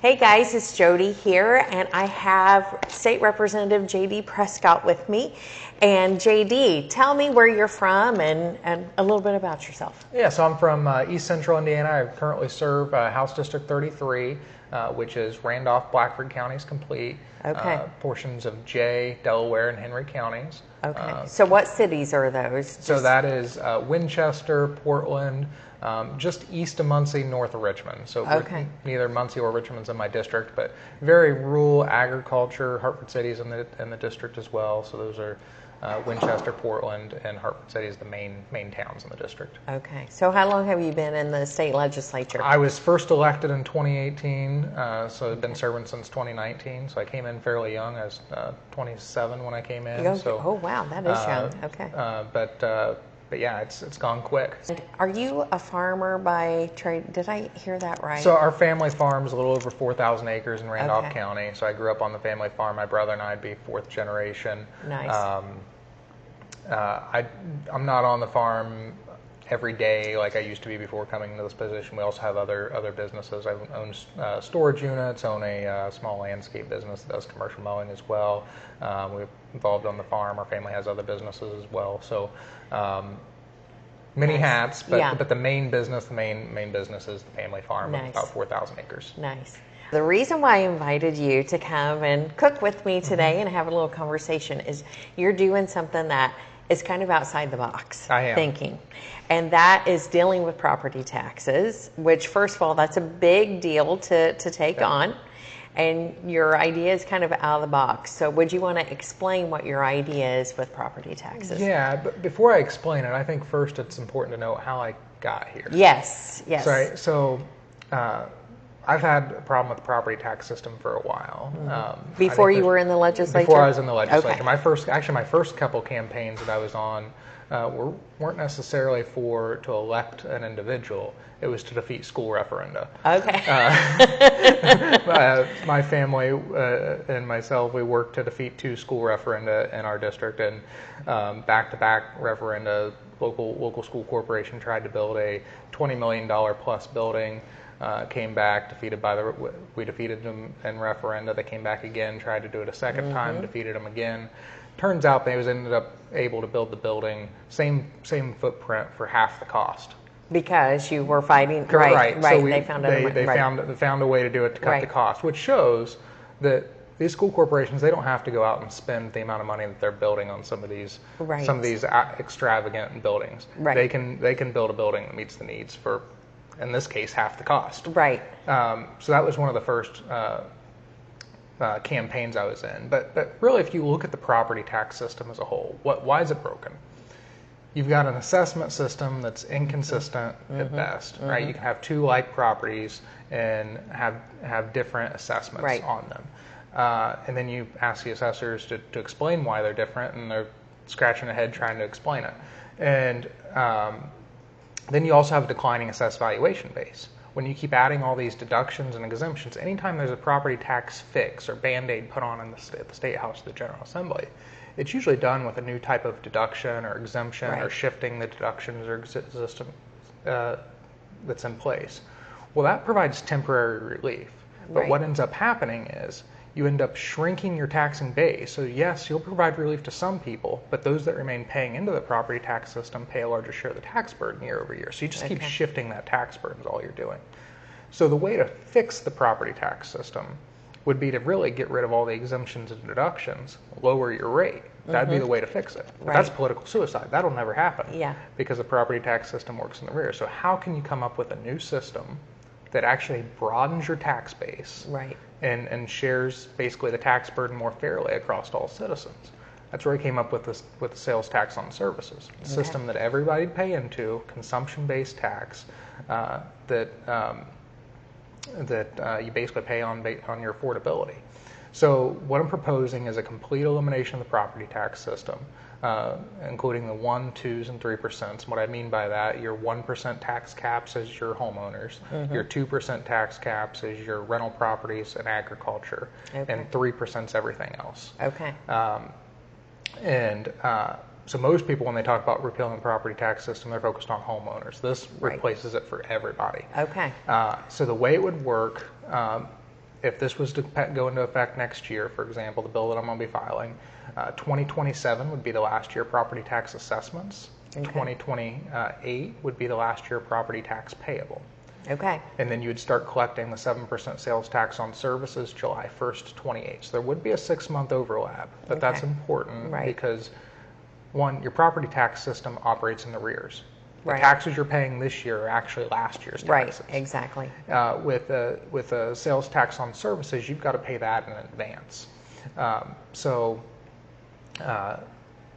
Hey guys, it's Jody here, and I have State Representative J.D. Prescott with me. And J.D., tell me where you're from and a little bit about yourself. Yeah, so I'm from East Central Indiana. I currently serve House District 33, which is Randolph, Blackford counties complete. Okay. Portions of Jay, Delaware, and Henry counties. Okay. So what cities are those? So that is Winchester, Portland, just east of Muncie, north of Richmond. So neither Muncie or Richmond's in my district, but very rural agriculture. Hartford City's in the district as well. So those are Winchester, Portland, and Hartford City is the main towns in the district. Okay. So how long have you been in the state legislature? I was first elected in 2018, so I've been serving since 2019. So I came in fairly young. I was 27 when I came in. Oh wow, that is young. Okay. But yeah, it's gone quick. Are you a farmer by trade? Did I hear that right? So our family farm is a little over 4,000 acres in Randolph County. So I grew up on the family farm. My brother and I'd be fourth generation. Nice. I'm not on the farm every day like I used to be before coming into this position. We also have other businesses. I own storage units, own a small landscape business that does commercial mowing as well. We're involved on the farm. Our family has other businesses as well. So many hats, but the main business is the family farm of about 4,000 acres. Nice. The reason why I invited you to come and cook with me today and have a little conversation is you're doing something that is kind of outside the box thinking. And that is dealing with property taxes, which first of all, that's a big deal to take on. And your idea is kind of out of the box. So would you want to explain what your idea is with property taxes? Yeah, but before I explain it, I think first it's important to know how I got here. Yes. Right. So I've had a problem with the property tax system for a while. Before you were in the legislature? Before I was in the legislature. Okay. My first couple campaigns that I was on weren't necessarily to elect an individual. It was to defeat school referenda. Okay. My family and myself, we worked to defeat 2 school referenda in our district, and back-to-back referenda. Local school corporation tried to build a $20 million plus building. Came back, we defeated them in referenda. They came back again, tried to do it a second time, defeated them again. Turns out they ended up able to build the building, same footprint for half the cost. Because you were fighting, right. So they found a way to do it to cut the cost, which shows that these school corporations, they don't have to go out and spend the amount of money that they're building on some of these extravagant buildings. Right. They can build a building that meets the needs for, in this case, half the cost. Right. So that was one of the first campaigns I was in. But really, if you look at the property tax system as a whole, why is it broken? You've got an assessment system that's inconsistent at best, right? You can have 2 like properties and have different assessments on them. And then you ask the assessors to explain why they're different, and they're scratching their head trying to explain it. And then you also have a declining assessed valuation base. When you keep adding all these deductions and exemptions, anytime there's a property tax fix or Band-Aid put on in the State House of the General Assembly, it's usually done with a new type of deduction or exemption or shifting the deductions or system that's in place. Well, that provides temporary relief. But what ends up happening is you end up shrinking your taxing base. So yes, you'll provide relief to some people, but those that remain paying into the property tax system pay a larger share of the tax burden year over year. So you just keep shifting that tax burden is all you're doing. So the way to fix the property tax system would be to really get rid of all the exemptions and deductions, lower your rate. That'd be the way to fix it. But that's political suicide. That'll never happen because the property tax system works in the rear. So how can you come up with a new system that actually broadens your tax base and shares basically the tax burden more fairly across all citizens? That's where he came up with the sales tax on services, a system that everybody'd pay into, consumption-based tax that you basically pay on your affordability. So what I'm proposing is a complete elimination of the property tax system, including the 1%, 2%, and 3%. What I mean by that, your 1% tax caps is your homeowners, your 2% tax caps is your rental properties and agriculture, and 3% is everything else. So most people, when they talk about repealing the property tax system, they're focused on homeowners. This replaces it for everybody. So the way it would work, if this was to go into effect next year, for example, the bill that I'm going to be filing, 2027 would be the last year property tax assessments. Okay. 2028 would be the last year property tax payable. Okay. And then you would start collecting the 7% sales tax on services July 1st, 28. So there would be a 6-month overlap, but okay. That's important because, one, your property tax system operates in arrears. The taxes you're paying this year are actually last year's taxes. Right, exactly. With a sales tax on services, you've got to pay that in advance.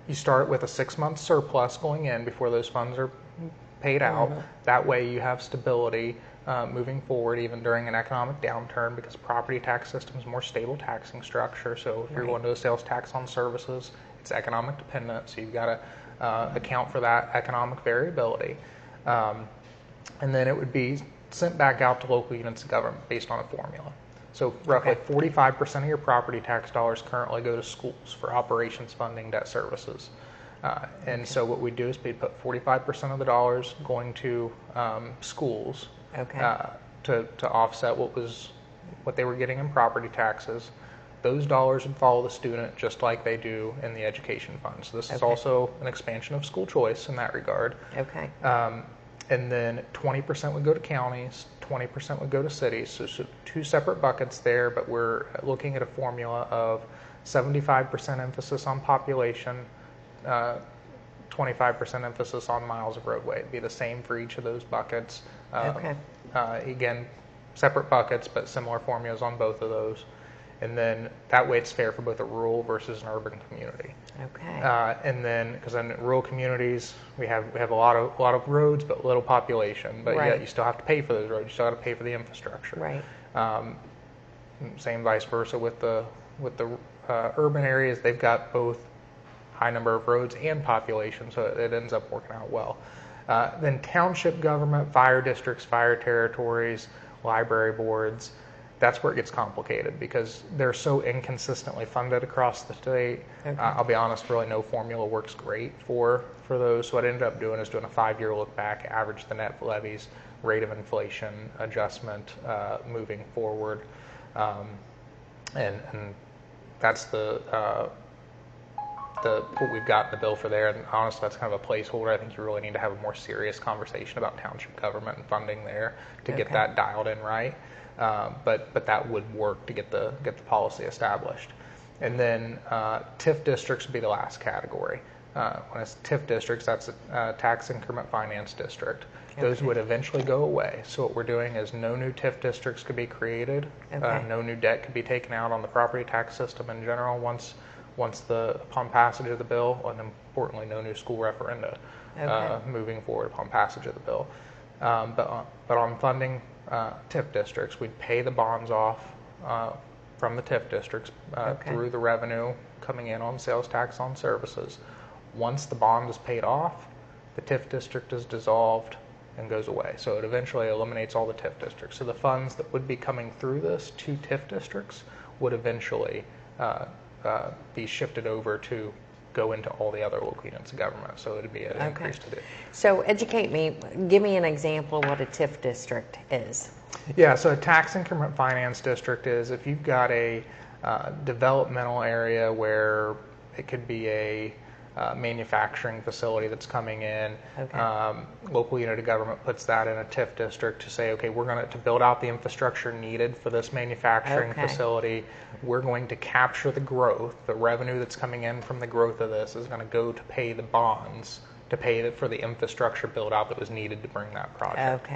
You start with a 6-month surplus going in before those funds are paid out. Mm-hmm. That way you have stability moving forward even during an economic downturn because property tax system is a more stable taxing structure. So if you're going to a sales tax on services, it's economic dependent, so you've got to account for that economic variability. And then it would be sent back out to local units of government based on a formula. So roughly 45% of your property tax dollars currently go to schools for operations funding, debt services. And so what we do is we put 45% of the dollars going to schools to offset what they were getting in property taxes. Those dollars would follow the student just like they do in the education fund. So this is also an expansion of school choice in that regard. Okay. And then 20% would go to counties, 20% would go to cities. So 2 separate buckets there, but we're looking at a formula of 75% emphasis on population, 25% emphasis on miles of roadway. It'd be the same for each of those buckets. Again, separate buckets, but similar formulas on both of those. And then that way it's fair for both a rural versus an urban community. Okay. And then, because in rural communities we have a lot of roads but little population, but yet you still have to pay for those roads. You still have to pay for the infrastructure. Right. Same vice versa with the urban areas. They've got both high number of roads and population, so it ends up working out well. Then township government, fire districts, fire territories, library boards. That's where it gets complicated because they're so inconsistently funded across the state. Okay. I'll be honest, really no formula works great for those. So what I ended up doing is doing a 5-year look back, average the net levies, rate of inflation adjustment moving forward, and that's what we've got in the bill for there. And honestly, that's kind of a placeholder. I think you really need to have a more serious conversation about township government and funding there to get that dialed in right. But that would work to get the policy established. And then TIF districts would be the last category. When it's TIF districts, that's a tax increment finance district. Those would eventually go away. So what we're doing is no new TIF districts could be created. No new debt could be taken out on the property tax system in general upon passage of the bill, and importantly, no new school referenda moving forward upon passage of the bill. But on funding TIF districts, we'd pay the bonds off from the TIF districts through the revenue coming in on sales tax on services. Once the bond is paid off, the TIF district is dissolved and goes away. So it eventually eliminates all the TIF districts. So the funds that would be coming through this to TIF districts would eventually be shifted over to go into all the other local units of government. So it'd be an increase to do. So educate me, give me an example of what a TIF district is. Yeah, so a tax increment finance district is if you've got a developmental area where it could be a manufacturing facility that's coming in. Local unit of government puts that in a TIF district to say, okay, we're going to build out the infrastructure needed for this manufacturing facility. We're going to capture the growth. The revenue that's coming in from the growth of this is going to go to pay the bonds to pay for the infrastructure build out that was needed to bring that project.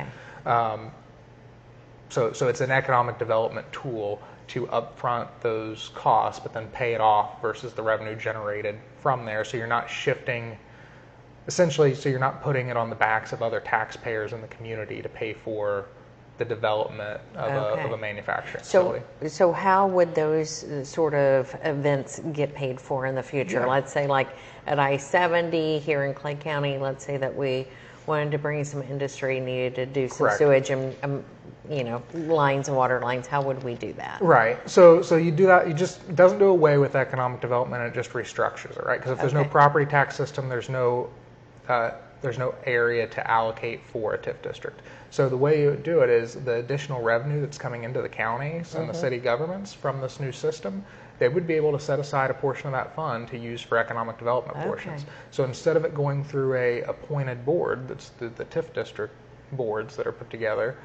So it's an economic development tool to upfront those costs, but then pay it off versus the revenue generated from there. So you're not shifting, essentially, so you're not putting it on the backs of other taxpayers in the community to pay for the development of a manufacturing facility. So how would those sort of events get paid for in the future? Yeah. Let's say like at I-70 here in Clay County, let's say that we wanted to bring some industry, needed to do some sewage and lines and water lines. How would we do that? Right. So you do that. It doesn't do away with economic development. It just restructures it, right? Because if there's no property tax system, there's no area to allocate for a TIF district. So the way you would do it is the additional revenue that's coming into the counties and the city governments from this new system, they would be able to set aside a portion of that fund to use for economic development portions. So instead of it going through a appointed board, that's the TIF district boards that are put together,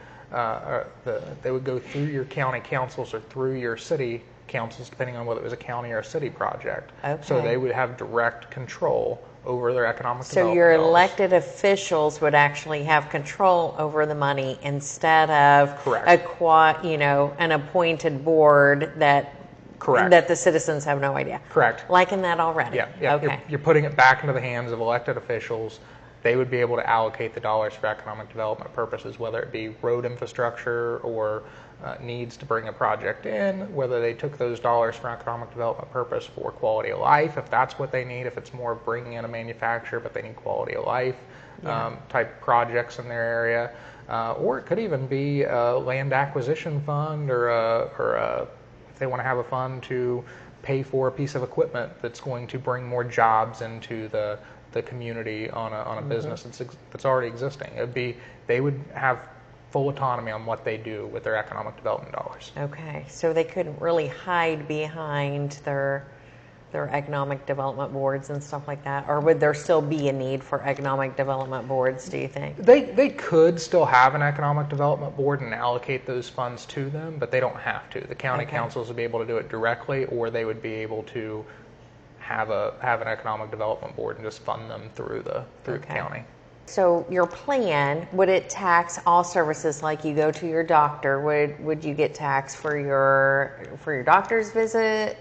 they would go through your county councils or through your city councils, depending on whether it was a county or a city project. So they would have direct control over their economic development. So your dollars. elected officials would actually have control over the money instead of an appointed board that the citizens have no idea. Correct. Liking that already. Yeah. Okay. You're putting it back into the hands of elected officials. They would be able to allocate the dollars for economic development purposes, whether it be road infrastructure or needs to bring a project in, whether they took those dollars for economic development purpose for quality of life, if that's what they need, if it's more bringing in a manufacturer but they need quality of life type projects in their area, or it could even be a land acquisition fund or if they want to have a fund to pay for a piece of equipment that's going to bring more jobs into the community on a business that's already existing. They would have full autonomy on what they do with their economic development dollars. Okay, so they couldn't really hide behind their economic development boards and stuff like that, or would there still be a need for economic development boards, do you think? They could still have an economic development board and allocate those funds to them, but they don't have to. The county councils would be able to do it directly, or they would be able to have an economic development board and just fund them through the county. So your plan, would it tax all services? Like you go to your doctor, would you get taxed for your doctor's visit?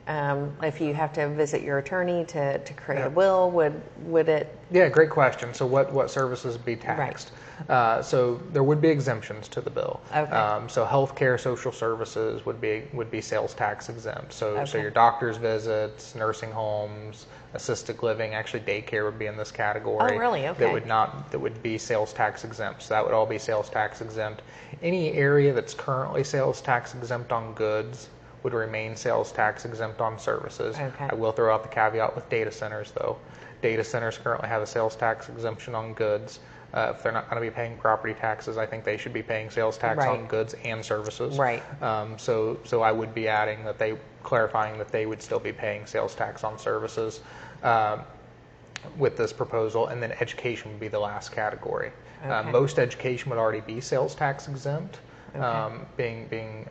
If you have to visit your attorney to create a will, would it? Yeah, great question. So what services would be taxed? Right. So there would be exemptions to the bill. Okay. So healthcare, social services would be sales tax exempt. So your doctor's visits, nursing homes, assisted living, actually daycare would be in this category. Oh, really? Okay. That would be sales tax exempt. So that would all be sales tax exempt. Any area that's currently sales tax exempt on goods would remain sales tax exempt on services. Okay. I will throw out the caveat with data centers, though. Data centers currently have a sales tax exemption on goods. If they're not going to be paying property taxes, I think they should be paying sales tax on goods and services. Right. So I would be adding clarifying that they would still be paying sales tax on services with this proposal, and then education would be the last category. Okay. Most education would already be sales tax exempt. Being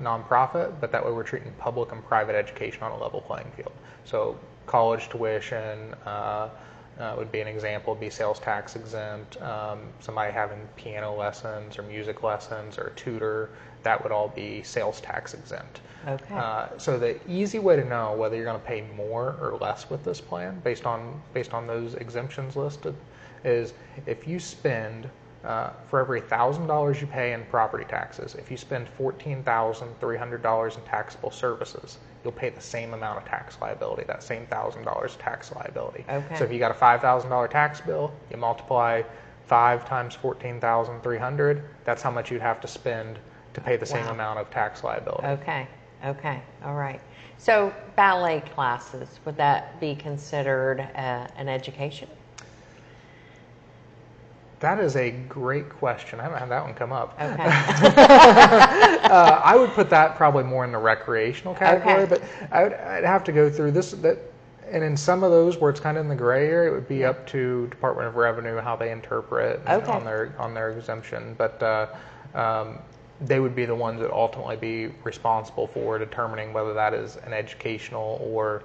nonprofit, but that way we're treating public and private education on a level playing field. So college tuition would be an example, would be sales tax exempt. Somebody having piano lessons or music lessons or a tutor, that would all be sales tax exempt. Okay. So the easy way to know whether you're going to pay more or less with this plan, based on those exemptions listed, is if you spend for every $1,000 you pay in property taxes, if you spend $14,300 in taxable services, you'll pay the same amount of tax liability, that same $1,000 tax liability. Okay. So if you got a $5,000 tax bill, you multiply 5 times $14,300, that's how much you'd have to spend to pay the same amount of tax liability. Okay, all right. So ballet classes, would that be considered an education? That is a great question. I haven't had that one come up. Okay. I would put that probably more in the recreational category, but I'd have to go through this. And in some of those where it's kind of in the gray area, it would be up to Department of Revenue how they interpret on their exemption. But they would be the ones that ultimately be responsible for determining whether that is an educational or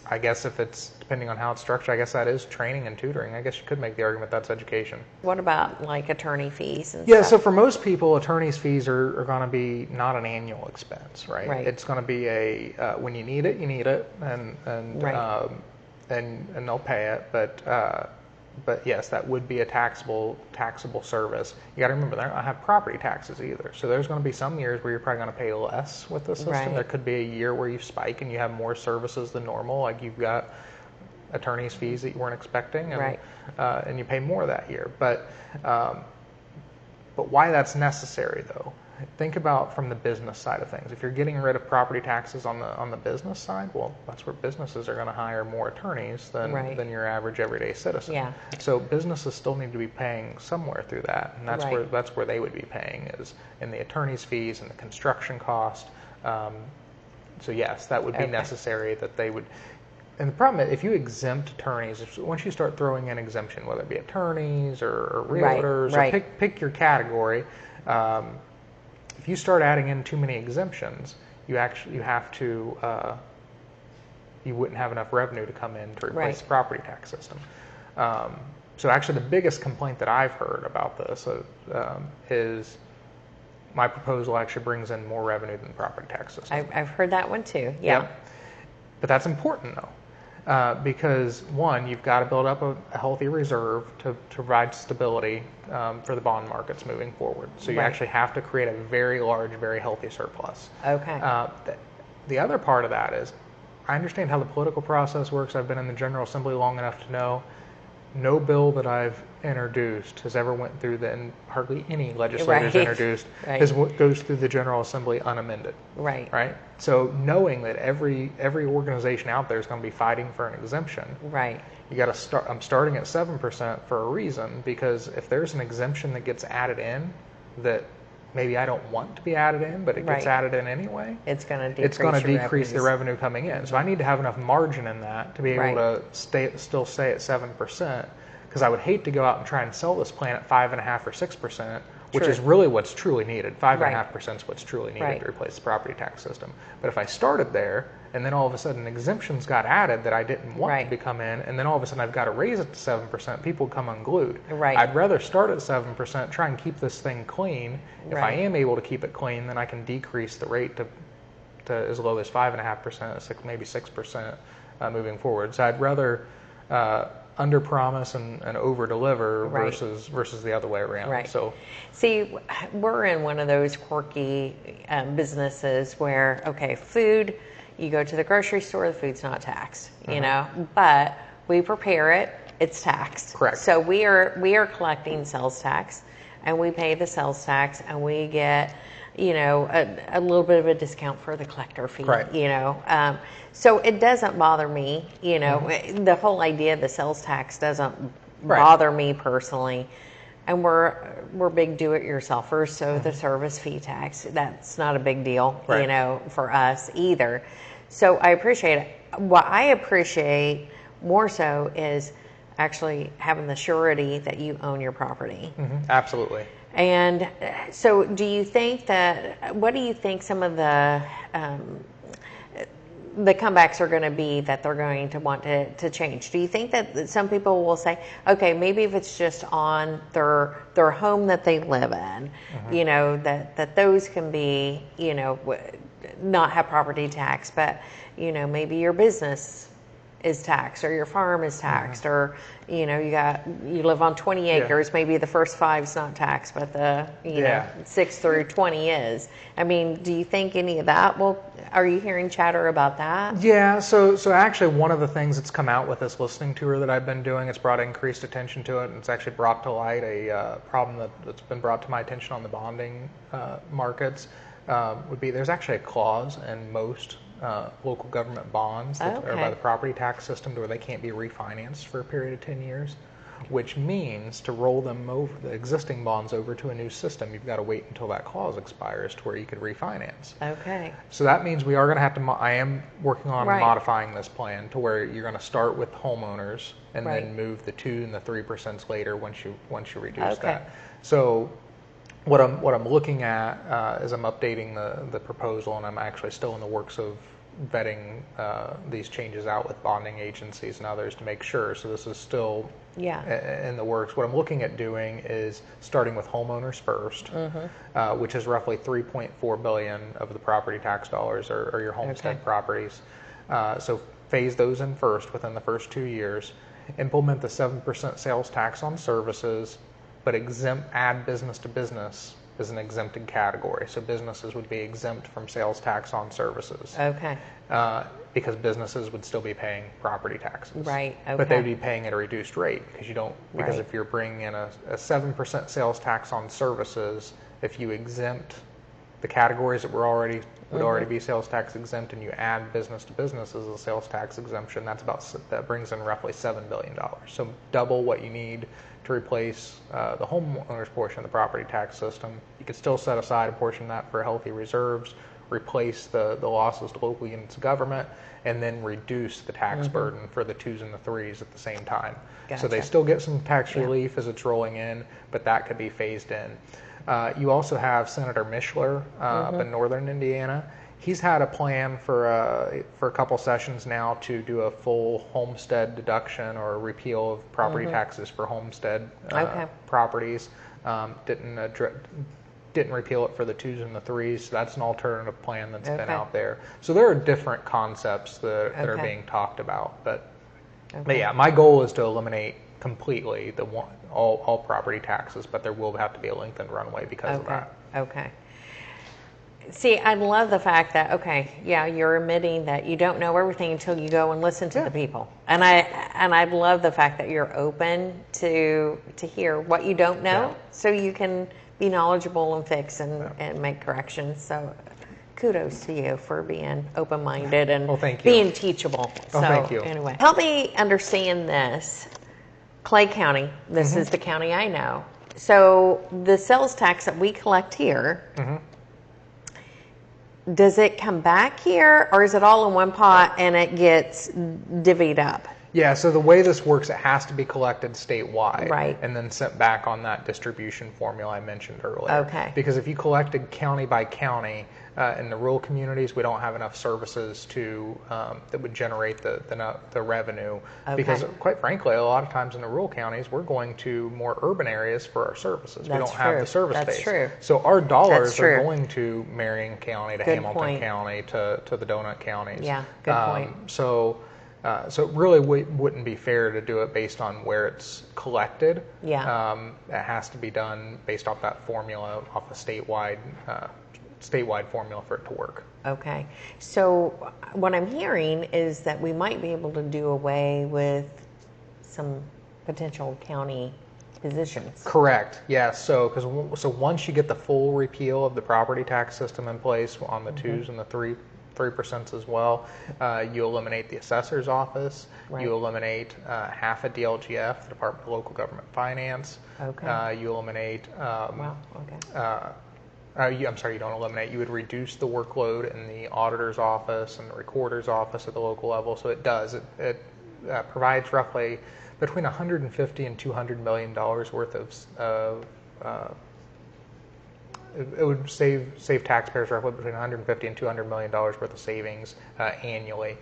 I guess if it's, depending on how it's structured, I guess that is training and tutoring. I guess you could make the argument that's education. What about like attorney fees and stuff? stuff? So for most people, attorney's fees are going to be not an annual expense, right? It's going to be when you need it, and they'll pay it. But yes, that would be a taxable service. You got to remember, they're not going to have property taxes either. So there's going to be some years where you're probably going to pay less with the system. Right. There could be a year where you spike and you have more services than normal, like you've got attorney's fees that you weren't expecting, and you pay more that year. But why that's necessary though think about from the business side of things. If you're getting rid of property taxes on the business side, well, that's where businesses are going to hire more attorneys than your average everyday citizen. Yeah. So businesses still need to be paying somewhere through that, and that's where they would be paying, is in the attorney's fees and the construction cost. So yes, that would be necessary, that they would. And the problem is, if you exempt attorneys, once you start throwing in exemption, whether it be attorneys or realtors, or pick your category, if you start adding in too many exemptions, you wouldn't have enough revenue to come in to replace the property tax system. So actually, the biggest complaint that I've heard about this is my proposal actually brings in more revenue than the property tax system. I've heard that one too. Yeah. Yep. But that's important though, because one, you've got to build up a healthy reserve to provide stability for the bond markets moving forward. So you actually have to create a very large, very healthy surplus. Okay. The other part of that is, I understand how the political process works. I've been in the General Assembly long enough to know no bill that I've introduced has ever went through and hardly any legislators introduced goes through the General Assembly unamended. Right. So knowing that every organization out there is going to be fighting for an exemption. Right. You got to start. I'm starting at 7% for a reason, because if there's an exemption that gets added in that maybe I don't want to be added in, but it gets added in anyway, it's going to decrease the revenue coming in. So I need to have enough margin in that to be able to still stay at 7%, because I would hate to go out and try and sell this plan at 5.5% or 6%, which is really what's truly needed. 5.5% is what's truly needed to replace the property tax system. But if I started there, and then all of a sudden exemptions got added that I didn't want to come in, and then all of a sudden I've got to raise it to 7%, people come unglued. I'd rather start at 7%, try and keep this thing clean. If I am able to keep it clean, then I can decrease the rate to as low as 5.5%, maybe 6% moving forward. So I'd rather under promise and over deliver versus the other way around. So, see, we're in one of those quirky businesses where food, you go to the grocery store, the food's not taxed, you know, but we prepare it, it's taxed. Correct. So we are collecting sales tax, and we pay the sales tax, and we get, you know, a little bit of a discount for the collector fee, you know. So it doesn't bother me, you know, the whole idea of the sales tax doesn't bother me personally. And we're big do-it-yourselfers, so the service fee tax, that's not a big deal, you know, for us either. So I appreciate it. What I appreciate more so is actually having the surety that you own your property. Absolutely. And so what do you think some of the comebacks are going to be that they're going to want to change? Do you think that some people will say, okay, maybe if it's just on their home that they live in, you know, that those can be, you know, not have property tax, but, you know, maybe your business is taxed, or your farm is taxed, or, you know, you live on 20 acres, maybe the first 5's not taxed, but the, you know, 6 through 20 is. I mean, do you think any of that are you hearing chatter about that? Yeah, so actually one of the things that's come out with this listening tour that I've been doing, it's brought increased attention to it, and it's actually brought to light a problem that's been brought to my attention on the bonding markets, would be there's actually a clause in most local government bonds that are by the property tax system to where they can't be refinanced for a period of 10 years, which means to roll them over, the existing bonds over to a new system, you've got to wait until that clause expires to where you could refinance. Okay. So that means we are going to have to, I am working on modifying this plan to where you're going to start with homeowners and then move the 2 and the 3% later once you reduce that. So what I'm looking at is I'm updating the proposal, and I'm actually still in the works of vetting these changes out with bonding agencies and others to make sure. So this is still in the works. What I'm looking at doing is starting with homeowners first, which is roughly $3.4 billion of the property tax dollars are your homestead properties. So phase those in first within the first 2 years. Implement the 7% sales tax on services, but add business to business as an exempted category. So businesses would be exempt from sales tax on services. Okay. Because businesses would still be paying property taxes. Right. Okay. But they'd be paying at a reduced rate because if you're bringing in a 7% sales tax on services, if you exempt the categories that would already be sales tax exempt, and you add business to business as a sales tax exemption, that brings in roughly $7 billion. So double what you need to replace the homeowners portion of the property tax system. You could still set aside a portion of that for healthy reserves, replace the losses to local units of government, and then reduce the tax burden for the 2s and the 3s at the same time. Gotcha. So they still get some tax relief as it's rolling in, but that could be phased in. You also have Senator Mishler up in northern Indiana. He's had a plan for a couple sessions now to do a full homestead deduction or repeal of property taxes for homestead properties. Didn't repeal it for the 2s and the 3s. So that's an alternative plan that's been out there. So there are different concepts that are being talked about. But yeah, my goal is to eliminate completely all property taxes, but there will have to be a lengthened runway because of that. Okay. See, I love the fact that, you're admitting that you don't know everything until you go and listen to the people. And I love the fact that you're open to hear what you don't know so you can be knowledgeable and fix and make corrections. So kudos to you for being open-minded and being teachable. So thank you. Anyway, help me understand this. Clay County, this is the county I know. So the sales tax that we collect here, does it come back here, or is it all in one pot and it gets divvied up? Yeah, so the way this works, it has to be collected statewide, right, and then sent back on that distribution formula I mentioned earlier. Okay. Because if you collected county by county, in the rural communities, we don't have enough services to that would generate the revenue. Because quite frankly, a lot of times in the rural counties, we're going to more urban areas for our services. We don't have the service base. That's true. So our dollars are going to Marion County, to Hamilton County, to the donut counties. Yeah, good point. So it really wouldn't be fair to do it based on where it's collected. Yeah. It has to be done based off that formula, off a statewide formula for it to work. Okay. So what I'm hearing is that we might be able to do away with some potential county positions. Correct. Yeah. So once you get the full repeal of the property tax system in place on the 2s and the 3% as well, you eliminate the assessor's office. Right. You eliminate half of DLGF, the Department of Local Government Finance. Okay. You eliminate. Wow. Okay. You don't eliminate. You would reduce the workload in the auditor's office and the recorder's office at the local level. So it does. It provides roughly between $150 and $200 million worth of. It would save taxpayers roughly between $150 and $200 million worth of savings annually.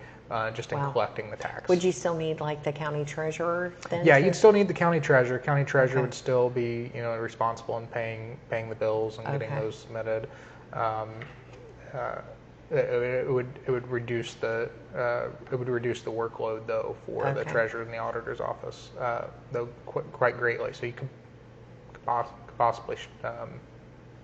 Just in collecting the tax. Would you still need like the county treasurer then? Yeah, you'd still need the county treasurer. County treasurer would still be, responsible in paying the bills and getting those submitted. It would reduce the workload though for the treasurer and the auditor's office though quite greatly. So you could possibly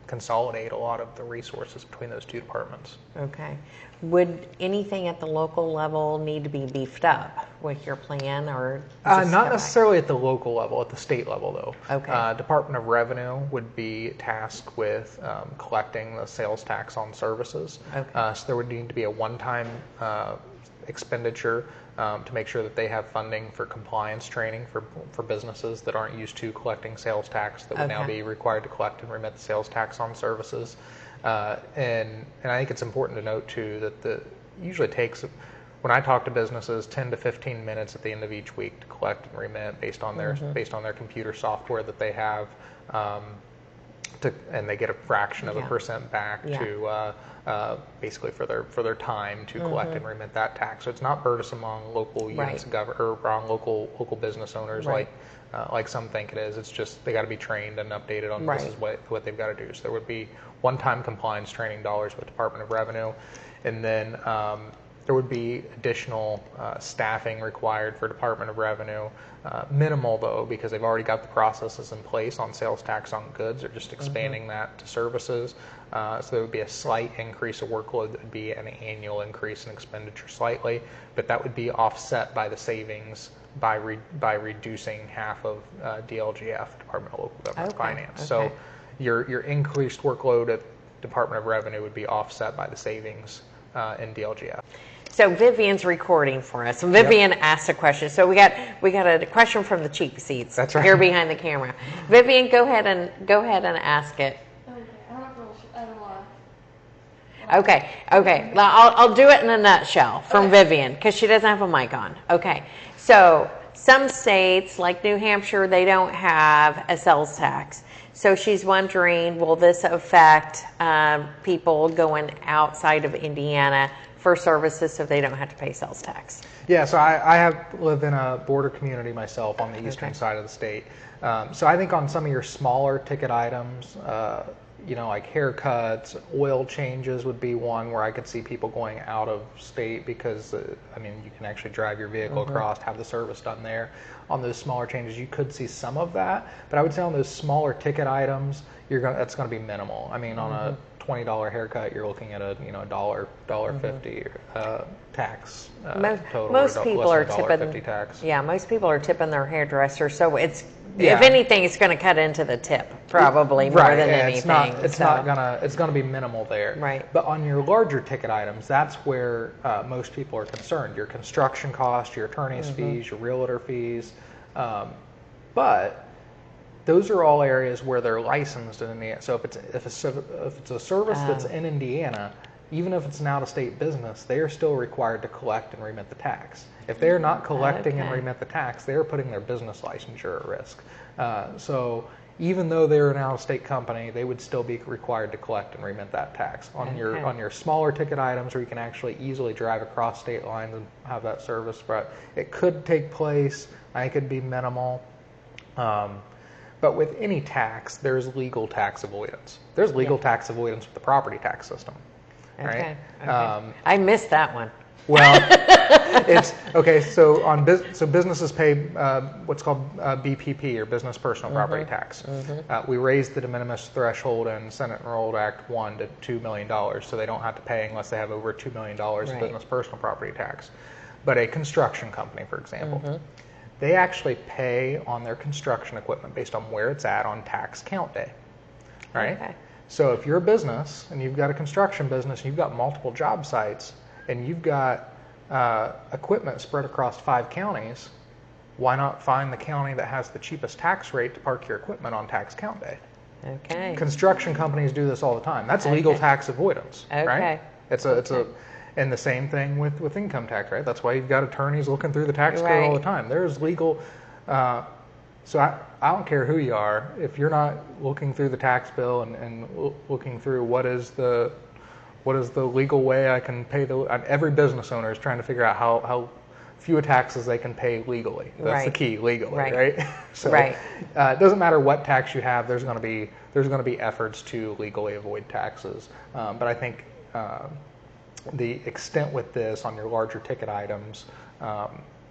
consolidate a lot of the resources between those two departments. Okay. Would anything at the local level need to be beefed up with your plan, or not necessarily at the local level, at the state level though? Okay. Department of Revenue would be tasked with collecting the sales tax on services. Okay. So there would need to be a one-time expenditure to make sure that they have funding for compliance training for businesses that aren't used to collecting sales tax, that would now be required to collect and remit the sales tax on services. And I think it's important to note too that it usually takes, when I talk to businesses, 10 to 15 minutes at the end of each week to collect and remit based on their computer software that they have, and they get a fraction of a percent back to basically for their time to collect and remit that tax. So it's not burdensome on local units of government or on local business owners like some think it is. It's just they got to be trained and updated on this is what they've got to do. So there would be one-time compliance training dollars with Department of Revenue, and then there would be additional staffing required for Department of Revenue. Minimal though, because they've already got the processes in place on sales tax on goods. They're just expanding that to services. So there would be a slight increase of workload. That would be an annual increase in expenditure slightly, but that would be offset by the savings by reducing half of DLGF, Department of Local Government Finance. So your increased workload Department of Revenue would be offset by the savings in DLGF. So Vivian's recording for us. And Vivian asked a question. So we got a question from the cheap seats. That's right. Here behind the camera. Vivian, go ahead and ask it. Okay. I'll do it in a nutshell from Vivian because she doesn't have a mic on. Okay. So some states like New Hampshire, they don't have a sales tax. So she's wondering, will this affect people going outside of Indiana for services so they don't have to pay sales tax? Yeah, so I live in a border community myself on the eastern side of the state. So I think on some of your smaller ticket items, like haircuts, oil changes would be one where I could see people going out of state because, you can actually drive your vehicle across, have the service done there. On those smaller changes, you could see some of that. But I would say on those smaller ticket items, that's going to be minimal. On a $20 haircut, you're looking at a $1.50 tax total. Most people are tipping. Tax. Yeah, most people are tipping their hairdresser, so it's if anything, it's going to cut into the tip probably more than anything. It's gonna be minimal there. Right. But on your larger ticket items, that's where most people are concerned. Your construction costs, your attorney's fees, your realtor fees, but those are all areas where they're licensed in Indiana. So if it's a service that's in Indiana, even if it's an out-of-state business, they are still required to collect and remit the tax. If they're not collecting and remit the tax, they're putting their business licensure at risk. So even though they're an out-of-state company, they would still be required to collect and remit that tax. On your smaller ticket items where you can actually easily drive across state lines and have that service, but it could take place. I think it'd be minimal. But with any tax, there's legal tax avoidance. There's legal tax avoidance with the property tax system. Right? Okay. I missed that one. Well, it's okay. So businesses pay what's called BPP, or Business Personal Property Tax. We raised the de minimis threshold in Senate Enrolled Act 1 to $2 million, so they don't have to pay unless they have over $2 million of business personal property tax. But a construction company, for example, they actually pay on their construction equipment based on where it's at on tax count day. Right? Okay. So if you're a business and you've got a construction business and you've got multiple job sites and you've got equipment spread across 5 counties, why not find the county that has the cheapest tax rate to park your equipment on tax count day? Okay. Construction companies do this all the time. That's legal tax avoidance, right? And the same thing with income tax, right? That's why you've got attorneys looking through the tax code all the time. There's legal. So I don't care who you are, if you're not looking through the tax bill and looking through what is the legal way I can pay every business owner is trying to figure out how few taxes they can pay legally. That's the key, legally, right? So it doesn't matter what tax you have. There's going to be efforts to legally avoid taxes. But I think the extent with this on your larger ticket items,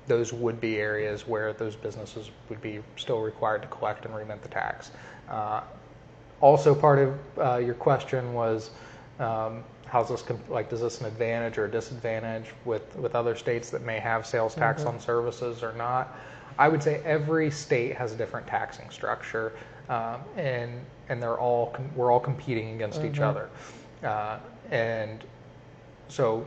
those would be areas where those businesses would be still required to collect and remit the tax. Also, part of your question was, how's this does this an advantage or a disadvantage with other states that may have sales tax on services or not? I would say every state has a different taxing structure, and we're all competing against each other, and so.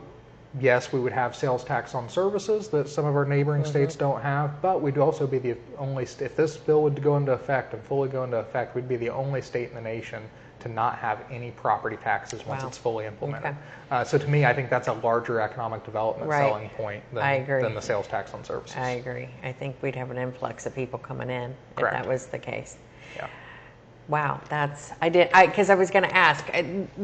Yes, we would have sales tax on services that some of our neighboring states don't have, but we'd also be the only state, if this bill would go into effect and fully go into effect, we'd be the only state in the nation to not have any property taxes once it's fully implemented. Okay. So to me, I think that's a larger economic development selling point than the sales tax on services. I agree. I think we'd have an influx of people coming in if that was the case. Yeah. Wow, because I was going to ask,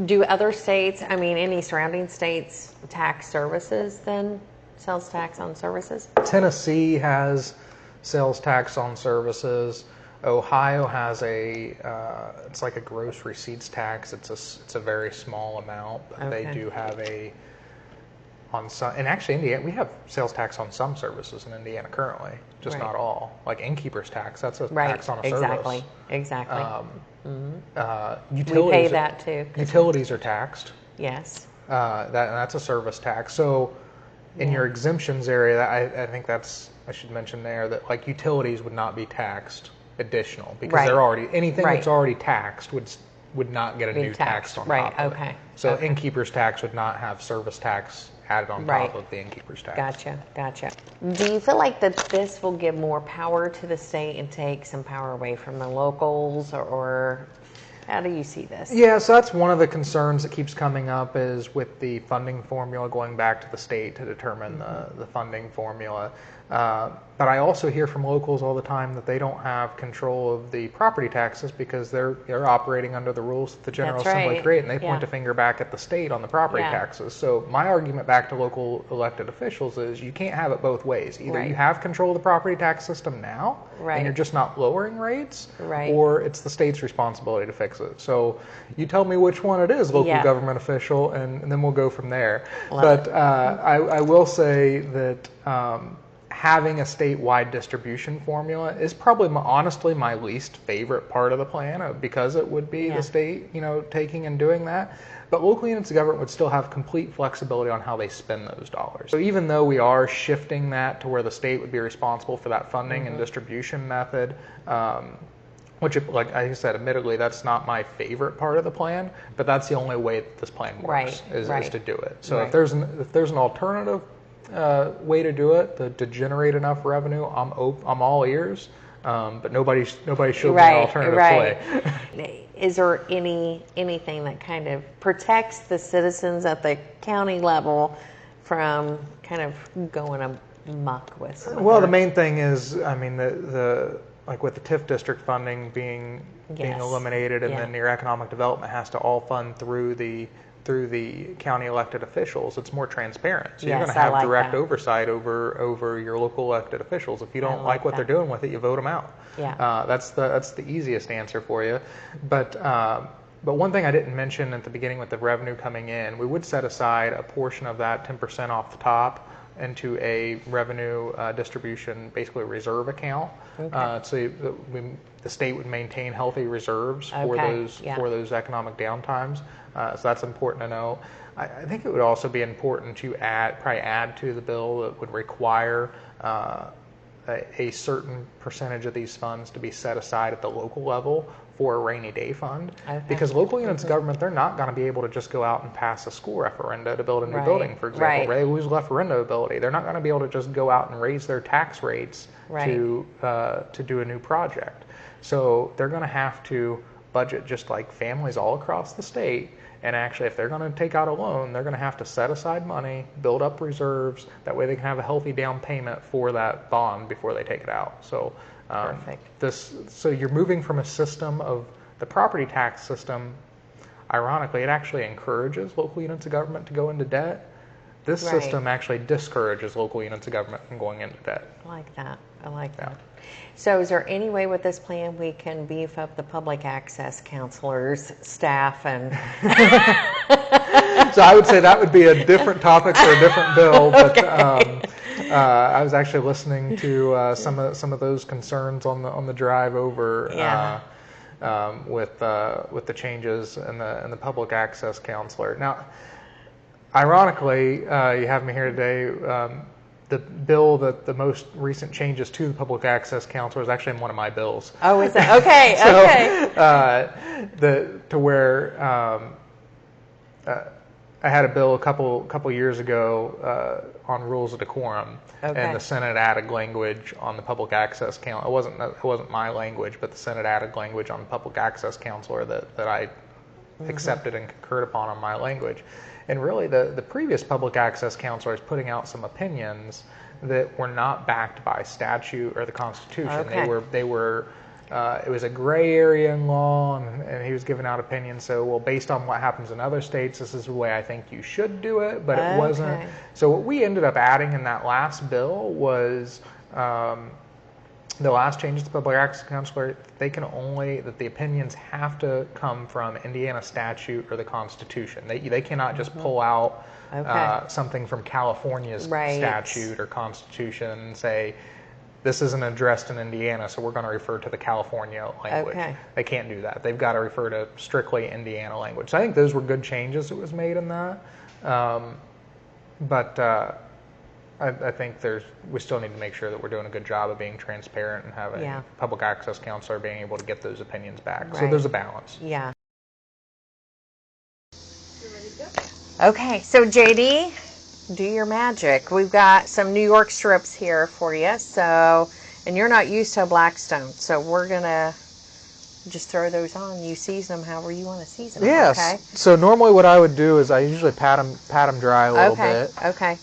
do other states, any surrounding states tax services then? Sales tax on services? Tennessee has sales tax on services. Ohio has it's like a gross receipts tax. It's a very small amount, but they do have and actually Indiana, we have sales tax on some services in Indiana currently, just not all. Like innkeeper's tax, that's a tax on a service. Exactly. Utilities, we pay that too. Utilities are taxed. Yes. That's a service tax. So in your exemptions area, I think I should mention there that like utilities would not be taxed additional because they're already, anything that's already taxed would not get a new tax on right. top of Okay. it. So okay. innkeeper's tax would not have service tax added on Right. top of the innkeeper's tax. Gotcha. Do you feel like that this will give more power to the state and take some power away from the locals, or how do you see this? Yeah, so that's one of the concerns that keeps coming up is with the funding formula going back to the state to determine the funding formula. But I also hear from locals all the time that they don't have control of the property taxes because they're operating under the rules that the General Assembly create, and they point a finger back at the state on the property taxes. So my argument back to local elected officials is you can't have it both ways. Either you have control of the property tax system now, and you're just not lowering rates, or it's the state's responsibility to fix it. So you tell me which one it is, local government official, and then we'll go from there. I will say that having a statewide distribution formula is probably honestly my least favorite part of the plan, because it would be the state, taking and doing that. But local units of government would still have complete flexibility on how they spend those dollars. So even though we are shifting that to where the state would be responsible for that funding and distribution method, which, like I said, admittedly, that's not my favorite part of the plan, but that's the only way that this plan works, is to do it. So if there's an alternative way to do it to generate enough revenue, I'm all ears. But nobody showed me an alternative way. Is there anything that kind of protects the citizens at the county level from kind of going amok with some? Well, the main thing is, I mean, the like with the TIF district funding being eliminated, and then your economic development has to all fund through the county elected officials. It's more transparent. So you're going to have direct oversight over your local elected officials. If you don't like what they're doing with it, you vote them out. That's the easiest answer for you. But one thing I didn't mention at the beginning with the revenue coming in, we would set aside a portion of that 10% off the top into a revenue distribution, basically a reserve account. So the state would maintain healthy reserves for those economic downtimes. So that's important to know. I think it would also be important to add to the bill that would require a certain percentage of these funds to be set aside at the local level for a rainy day fund. Because local units of government, they're not going to be able to just go out and pass a school referenda to build a new building, for example. They lose referendability. They're not going to be able to just go out and raise their tax rates to do a new project. So they're going to have to budget just like families all across the state. And actually, if they're going to take out a loan, they're going to have to set aside money, build up reserves. That way they can have a healthy down payment for that bond before they take it out. So so you're moving from a system of the property tax system. Ironically, it actually encourages local units of government to go into debt. This system actually discourages local units of government from going into debt. I like that. So is there any way with this plan we can beef up the public access counselors, staff, and... So I would say that would be a different topic for a different bill, but I was actually listening to some of those concerns on the drive over with the changes in the public access counselor. Now, ironically, you have me here today. The bill that the most recent changes to the public access counselor is actually in one of my bills. Oh, is that okay? To where I had a bill a couple years ago on rules of decorum, and the Senate added language on the public access council. It wasn't my language, but the Senate added language on public access counselor that I accepted and concurred upon on my language. And really, the previous public access counselor is putting out some opinions that were not backed by statute or the Constitution. They were. It was a gray area in law, and he was giving out opinions. So, well, based on what happens in other states, this is the way I think you should do it. But it wasn't. So what we ended up adding in that last bill was the last changes to public access counselor. That the opinions have to come from Indiana statute or the Constitution. They cannot just pull out something from California's statute or Constitution and say, this isn't addressed in Indiana, so we're going to refer to the California language. They can't do that. They've got to refer to strictly Indiana language. So I think those were good changes that was made in that. I think we still need to make sure that we're doing a good job of being transparent and having public access counselor being able to get those opinions back. So there's a balance. Okay, so JD, do your magic. We've got some New York strips here for you. So, and you're not used to a Blackstone, so we're gonna just throw those on. You season them however you want to season them. Yes. Okay. So normally what I would do is I usually pat them dry a little bit. Okay.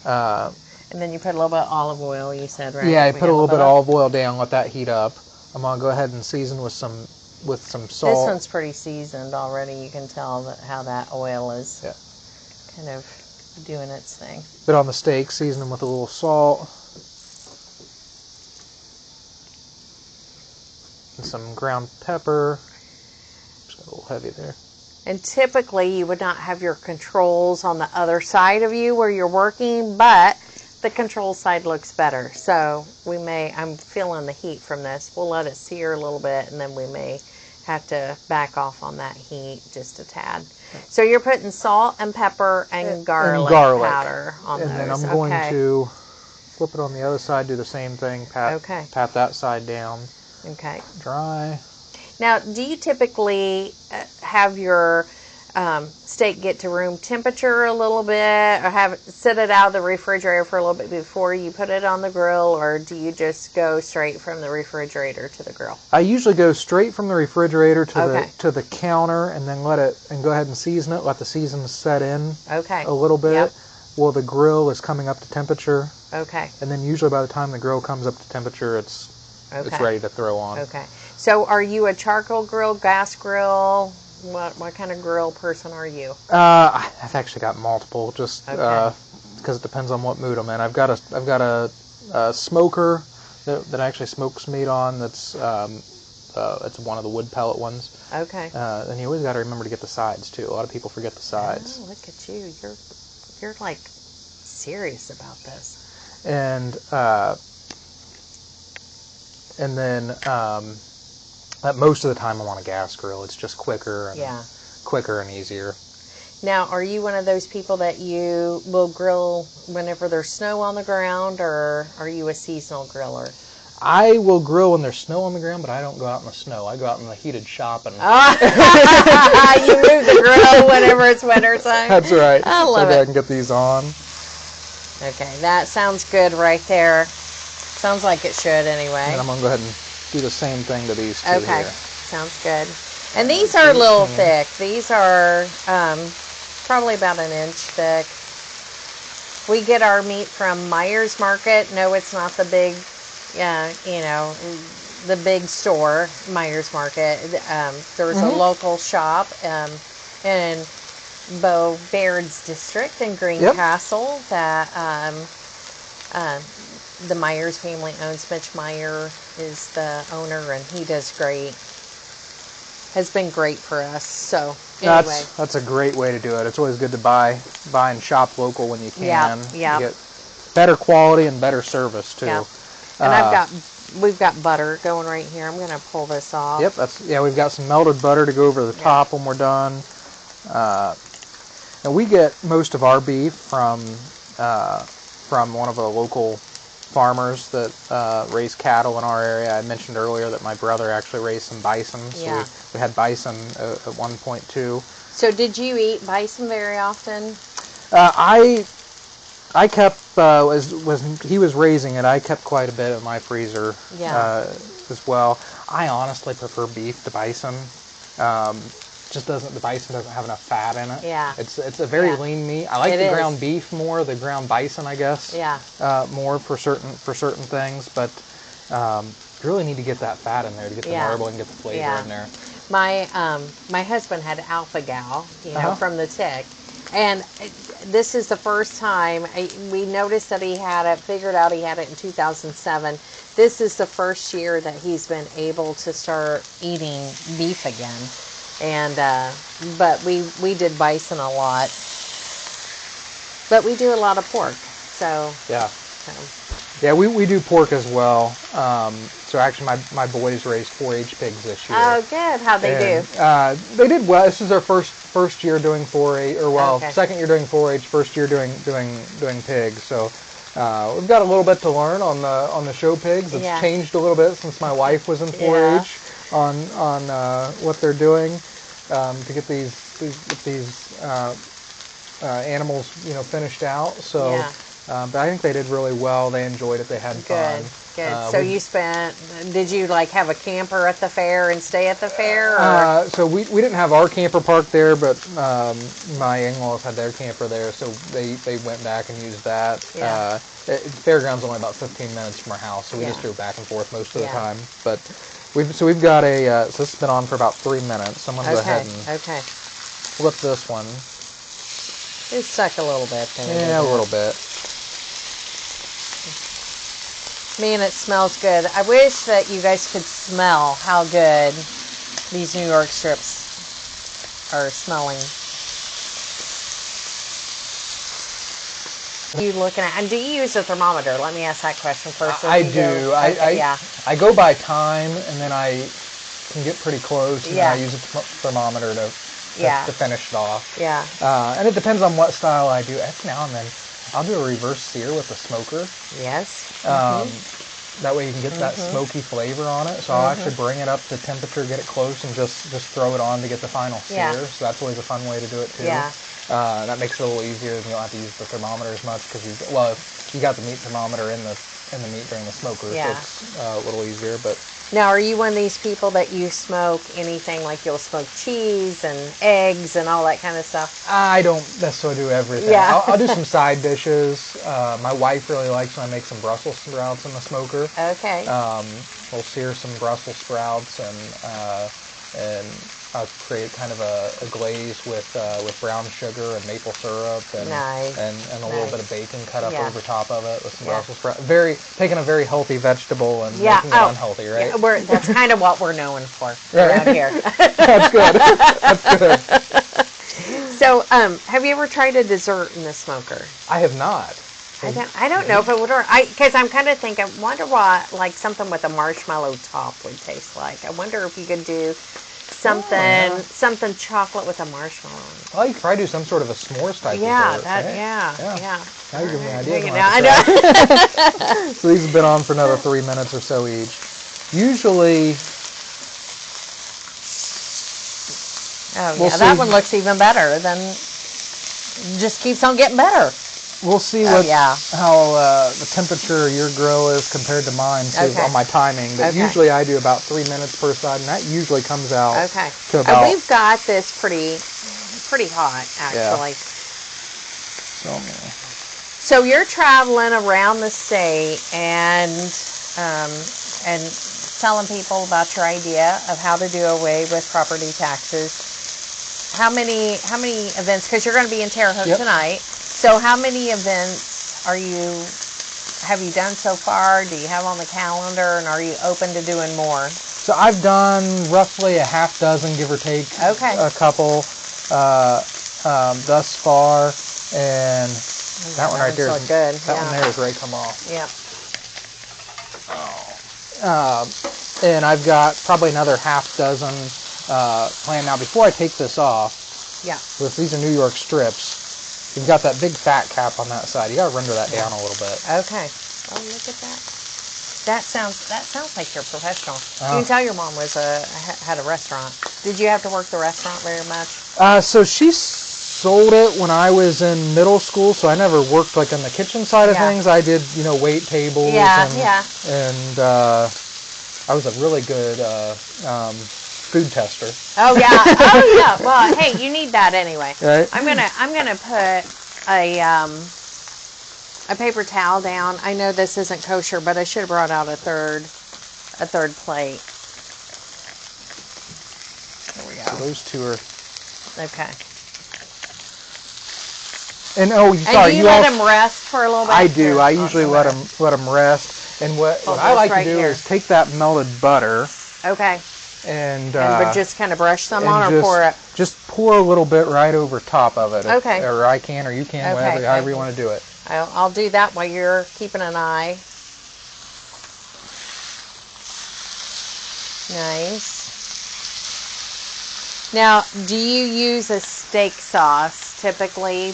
And then you put a little bit of olive oil. You said, right? Yeah, I put a little bit of olive oil down, let that heat up. I'm gonna go ahead and season with some salt. This one's pretty seasoned already. You can tell how that oil is kind of doing its thing. But on the steak, season them with a little salt. And some ground pepper. Just got a little heavy there. And typically you would not have your controls on the other side of you where you're working, but the control side looks better. So I'm feeling the heat from this. We'll let it sear a little bit, and then we may have to back off on that heat just a tad. So you're putting salt and pepper and garlic powder on those. And then I'm going to flip it on the other side, do the same thing, pat that side down. Okay. Dry. Now, do you typically have your steak get to room temperature a little bit, or sit it out of the refrigerator for a little bit before you put it on the grill, or do you just go straight from the refrigerator to the grill? I usually go straight from the refrigerator to the counter, and then go ahead and season it. Let the season set in a little bit. Yep. While the grill is coming up to temperature. Okay. And then usually by the time the grill comes up to temperature, it's ready to throw on. Okay. So are you a charcoal grill, gas grill? What kind of grill person are you? I've actually got multiple, just because it depends on what mood I'm in. I've got a smoker that actually smokes meat on. That's it's one of the wood pellet ones. Okay. And you always got to remember to get the sides too. A lot of people forget the sides. Oh, look at you! You're like serious about this. And then most of the time I'm on a gas grill. It's just quicker and easier. Now, are you one of those people that you will grill whenever there's snow on the ground, or are you a seasonal griller? I will grill when there's snow on the ground, but I don't go out in the snow. I go out in the heated shop and... You move the grill whenever it's winter time? That's right. I love it. So I can get these on. Okay, that sounds good right there. Sounds like it should anyway. And I'm going to go ahead and do the same thing to these two here. here. Sounds good. And these are a little thick. These are probably about an inch thick. We get our meat from Myers Market. No, it's not the big, the big store, Myers Market. There's a local shop in Beau Baird's district in Greencastle that the Myers family owns. Mitch Meyer is the owner, and he does great. Has been great for us. So anyway, that's a great way to do it. It's always good to buy and shop local when you can. Yeah. You get better quality and better service too. Yeah. And we've got butter going right here. I'm going to pull this off. Yep. We've got some melted butter to go over the top when we're done. And we get most of our beef from one of the local farmers that raise cattle in our area. I mentioned earlier that my brother actually raised some bison, so we had bison at one point too. So did you eat bison very often? I kept when he was raising it, I kept quite a bit in my freezer as well. I honestly prefer beef to bison. The bison doesn't have enough fat in it. Yeah. It's a very lean meat. I like the ground beef more, the ground bison, I guess. Yeah. More for certain things, but you really need to get that fat in there to get the marbling and get the flavor in there. My husband had alpha-gal, from the tick, and this is the first time we noticed that he had it. Figured out he had it in 2007. This is the first year that he's been able to start eating beef again. And but we did bison a lot, but we do a lot of pork. So we do pork as well. So actually, my boys raised 4-H pigs this year. Oh, good. How'd they do? They did well. This is our first year doing 4-H, second year doing 4-H, first year doing pigs. So we've got a little bit to learn on the show pigs. It's changed a little bit since my wife was in 4-H. On what they're doing to get these animals, finished out. So, Yeah. But I think they did really well. They enjoyed it. They had fun. Good. So did you like have a camper at the fair and stay at the fair? Or? So we didn't have our camper parked there, but my in-laws had their camper there, so they went back and used that. Yeah. Fairground's only about 15 minutes from our house, so we just drove back and forth most of the time. But we've got so this has been on for about 3 minutes. So I'm gonna go ahead and flip this one. It's stuck a little bit there. Yeah, a little bit. Man, it smells good. I wish that you guys could smell how good these New York strips are smelling. What are you looking at? And do you use a thermometer? Let me ask that question first. I do. I go by time, and then I can get pretty close, and then I use a thermometer to finish it off. Yeah. And it depends on what style I do. Every now and then, I'll do a reverse sear with a smoker. Yes. That way you can get that smoky flavor on it. So I'll actually bring it up to temperature, get it close, and just throw it on to get the final sear. Yeah. So that's always a fun way to do it too. Yeah. That makes it a little easier, and you don't have to use the thermometer as much because you got the meat thermometer in the meat during the smoker, so it's a little easier. But now, are you one of these people that you smoke anything, like you'll smoke cheese and eggs and all that kind of stuff? I don't necessarily do everything. Yeah. I'll do some side dishes. My wife really likes when I make some Brussels sprouts in the smoker. Okay. We'll sear some Brussels sprouts, and I'll create kind of a glaze with brown sugar and maple syrup and a little bit of bacon cut up over top of it with some Brussels sprouts. Taking a very healthy vegetable and making it unhealthy, right? Yeah, that's kind of what we're known for around here. That's good. That's good. So, have you ever tried a dessert in the smoker? I have not. I don't know if it would work. Because I'm kind of thinking, I wonder what like something with a marshmallow top would taste like. I wonder if you could do something chocolate with a marshmallow. Well, you could probably do some sort of a s'mores type dessert. Yeah. Now you're giving me ideas. I know. So these have been on for another 3 minutes or so each. Usually. That one looks even better. Just keeps on getting better. We'll see how the temperature of your grill is compared to mine on my timing. But usually I do about 3 minutes per side, and that usually comes out to about... we've got this pretty hot, actually. Yeah. So you're traveling around the state and telling people about your idea of how to do away with property taxes. How many events? Because you're going to be in Terre Haute tonight. So how many events have you done so far? Do you have on the calendar, and are you open to doing more? So I've done roughly a half dozen, give or take, a couple thus far, and that one right there is good. One there is ready to come off. Yeah. And I've got probably another half dozen planned. Now, before I take this off, if these are New York strips, you've got that big fat cap on that side. You got to render that down a little bit. Okay. Oh, look at that. That sounds like you're professional. You can tell your mom had a restaurant. Did you have to work the restaurant very much? So she sold it when I was in middle school, so I never worked like on the kitchen side of things. I did, wait tables. And I was a really good food tester. Oh yeah. Well, hey, you need that anyway. Right. I'm gonna put a paper towel down. I know this isn't kosher, but I should have brought out a third plate. There we go. So those two are okay. And sorry, you let them rest for a little bit. I do. I usually let them rest. And what I like to do is take that melted butter. Okay. And just kind of brush some on, or pour it? Just pour a little bit right over top of it. Okay. Or I can, or you can, however you want to do it. I'll do that while you're keeping an eye. Nice. Now, do you use a steak sauce typically?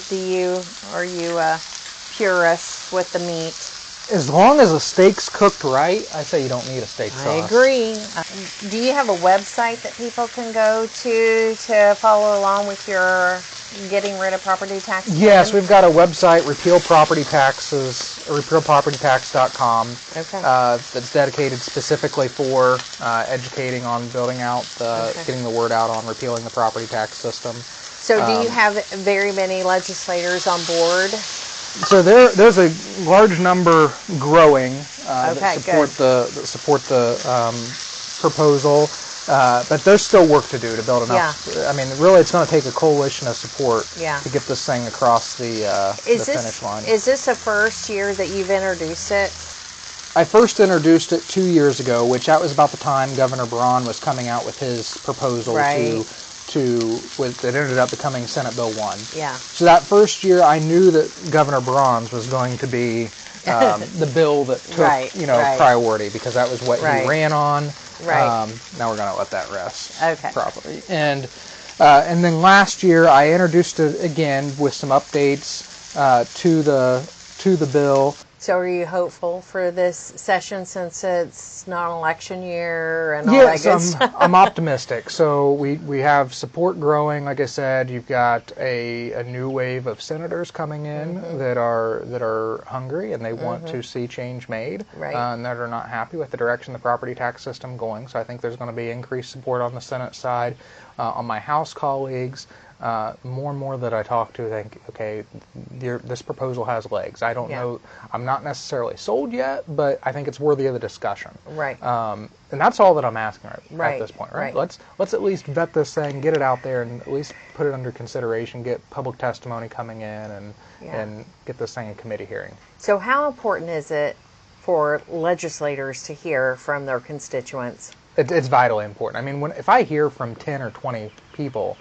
Are you a purist with the meat? As long as the steak's cooked right, I say you don't need a steak sauce. I agree. Do you have a website that people can go to follow along with your getting rid of property taxes? Yes, we've got a website, repealpropertytax.com. Okay. That's dedicated specifically for educating on building out, getting the word out on repealing the property tax system. So do you have very many legislators on board? So there's a large number growing that support the proposal. But there's still work to do to build enough. Yeah. I mean, really, it's going to take a coalition of support to get this thing across the finish line. Is this the first year that you've introduced it? I first introduced it 2 years ago, which that was about the time Governor Braun was coming out with his proposal that ended up becoming Senate Bill 1. Yeah. So that first year, I knew that Governor Braun's was going to be the bill that took priority, because that was what he ran on. Right. Now we're going to let that rest properly. And then last year I introduced it again with some updates to the bill. So are you hopeful for this session, since it's not an election year and all that good stuff? Yes, I'm optimistic. So we have support growing. Like I said, you've got a new wave of senators coming in that are hungry and they want to see change made, and that are not happy with the direction the property tax system going. So I think there's going to be increased support on the Senate side. On my House colleagues, more and more that I talk to think, okay, this proposal has legs. I don't know, I'm not necessarily sold yet, but I think it's worthy of the discussion. Right. And that's all that I'm asking at this point, right? Let's at least vet this thing, get it out there, and at least put it under consideration, get public testimony coming in, and get this thing in committee hearing. So how important is it for legislators to hear from their constituents? It's vitally important. I mean, if I hear from 10 or 20 people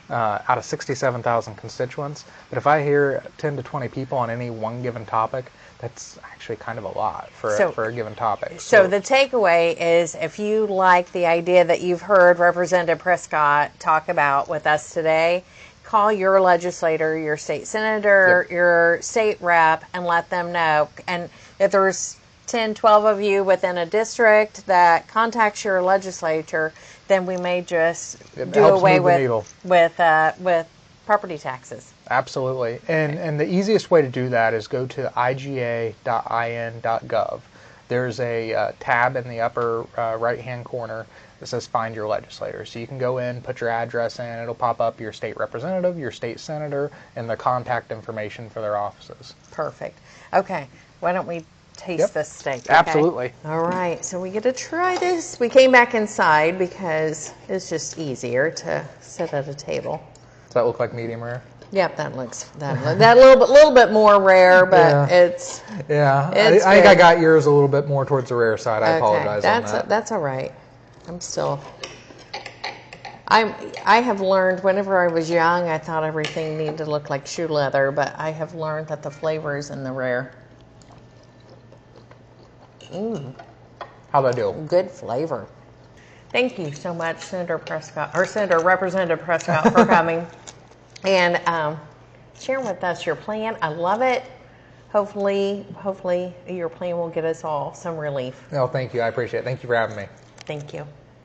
out of 67,000 constituents, but if I hear 10 to 20 people on any one given topic, that's actually kind of a lot for a given topic. So the takeaway is, if you like the idea that you've heard Representative Prescott talk about with us today, call your legislator, your state senator, your state rep, and let them know. And if there's 10, 12 of you within a district that contacts your legislature, then we may just do away with property taxes. Absolutely. And the easiest way to do that is go to iga.in.gov. There's a tab in the upper right-hand corner that says Find Your Legislator. So you can go in, put your address in, it'll pop up your state representative, your state senator, and the contact information for their offices. Perfect. Okay, why don't we taste this steak? Okay? Absolutely. All right, so we get to try this. We came back inside because it's just easier to sit at a table. Does that look like medium rare? Yep, that looks that little bit more rare, but it's I think I got yours a little bit more towards the rare side. I apologize on that. That's all right. I have learned, whenever I was young, I thought everything needed to look like shoe leather, but I have learned that the flavor is in the rare. How'd I do? Good flavor. Thank you so much, Senator Representative Prescott, for coming and sharing with us your plan. I love it. Hopefully your plan will get us all some relief. No, thank you. I appreciate it. Thank you for having me. Thank you.